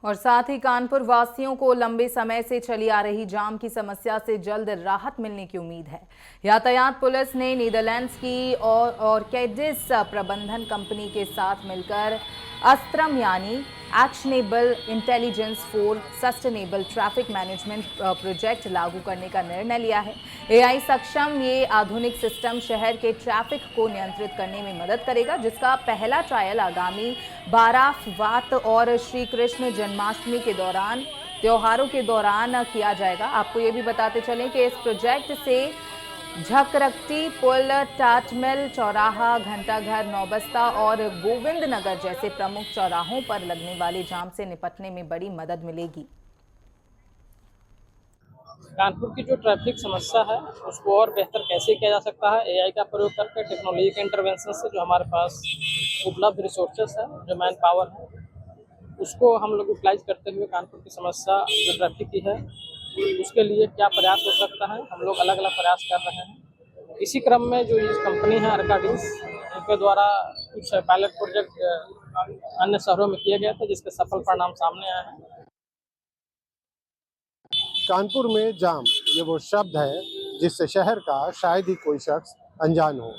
और साथ ही कानपुर वासियों को लंबे समय से चली आ रही जाम की समस्या से जल्द राहत मिलने की उम्मीद है। यातायात पुलिस ने नीदरलैंड्स की और कैडिस प्रबंधन कंपनी के साथ मिलकर अस्त्रम यानी actionable intelligence for sustainable traffic management project लागू करने का निर्णय लिया है। एआई सक्षम ये आधुनिक सिस्टम शहर के ट्रैफिक को नियंत्रित करने में मदद करेगा, जिसका पहला ट्रायल आगामी 12 और श्री कृष्ण जन्माष्टमी के दौरान त्योहारों के दौरान किया जाएगा। आपको ये भी बताते चलें कि इस प्रोजेक्ट से झकरकटी पुल, टाटमिल चौराहा, घंटाघर, नौबस्ता और गोविंद नगर जैसे प्रमुख चौराहों पर लगने वाले जाम से निपटने में बड़ी मदद मिलेगी। कानपुर की जो ट्रैफिक समस्या है उसको और बेहतर कैसे किया जा सकता है, एआई का प्रयोग करके, टेक्नोलॉजी के इंटरवेंशन से जो हमारे पास उपलब्ध रिसोर्सेस है, जो मैन पावर है, उसको हम लोग यूटिलाइज करते हुए कानपुर की समस्या जो ट्रैफिक की है उसके लिए क्या प्रयास हो सकता है, हम लोग अलग अलग प्रयास कर रहे हैं। इसी क्रम में जो ये कंपनी है अर्काडिस, उनके द्वारा कुछ पायलट प्रोजेक्ट अन्य शहरों में किए गए थे, जिसके सफल परिणाम सामने आए हैं। कानपुर में जाम ये वो शब्द है जिससे शहर का शायद ही कोई शख्स अनजान हो।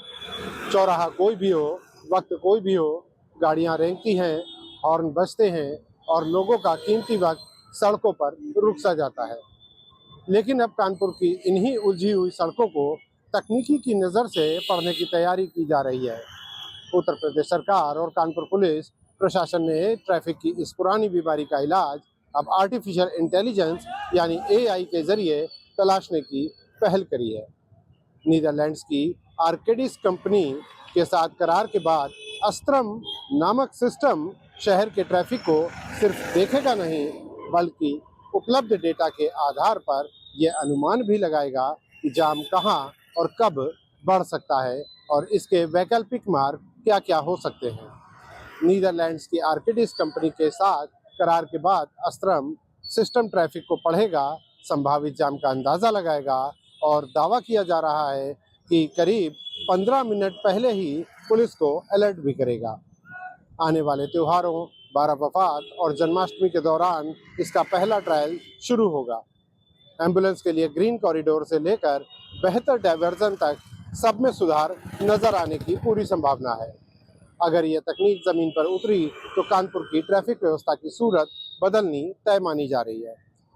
चौराहा कोई भी हो, वक्त कोई भी हो, गाड़ियां रेंगती हैं, हॉर्न बजते हैं और लोगों का कीमती वक्त सड़कों पर रुक सा जाता है। लेकिन अब कानपुर की इन्हीं उलझी हुई सड़कों को तकनीकी की नज़र से पढ़ने की तैयारी की जा रही है। उत्तर प्रदेश सरकार और कानपुर पुलिस प्रशासन ने ट्रैफिक की इस पुरानी बीमारी का इलाज अब आर्टिफिशियल इंटेलिजेंस यानी एआई के जरिए तलाशने की पहल करी है। नीदरलैंड्स की आर्केडिस कंपनी के साथ करार के बाद अस्त्रम नामक सिस्टम शहर के ट्रैफिक को सिर्फ देखेगा नहीं, बल्कि उपलब्ध डेटा के आधार पर यह अनुमान भी लगाएगा कि जाम कहां और कब बढ़ सकता है और इसके वैकल्पिक मार्ग क्या क्या हो सकते हैं। नीदरलैंड्स की आर्किडिस कंपनी के साथ करार के बाद अस्त्रम सिस्टम ट्रैफिक को पढ़ेगा, संभावित जाम का अंदाज़ा लगाएगा और दावा किया जा रहा है कि करीब 15 मिनट पहले ही पुलिस को अलर्ट भी करेगा। आने वाले त्योहारों, बारावफात और जन्माष्टमी के दौरान इसका पहला ट्रायल शुरू होगा। एम्बुलेंस के लिए ग्रीन कॉरिडोर से लेकर बेहतर डायवर्जन तक सब में सुधार नजर आने की पूरी संभावना है। अगर यह तकनीक जमीन पर उतरी तो कानपुर की ट्रैफिक व्यवस्था की सूरत बदलनी तय मानी जा रही है।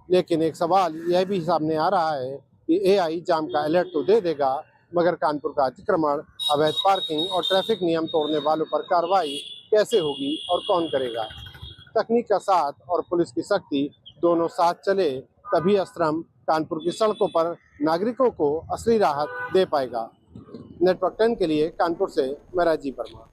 लेकिन एक सवाल यह भी सामने आ रहा है कि एआई जाम का अलर्ट तो दे देगा, मगर कानपुर का अतिक्रमण, अवैध पार्किंग और ट्रैफिक नियम तोड़ने वालों पर कार्रवाई कैसे होगी और कौन करेगा? तकनीक का साथ और पुलिस की सख्ती दोनों साथ चले तभी अस्त्रम कानपुर की सड़कों पर नागरिकों को असली राहत दे पाएगा। नेटवर्क 10 के लिए कानपुर से मैं राजीव वर्मा।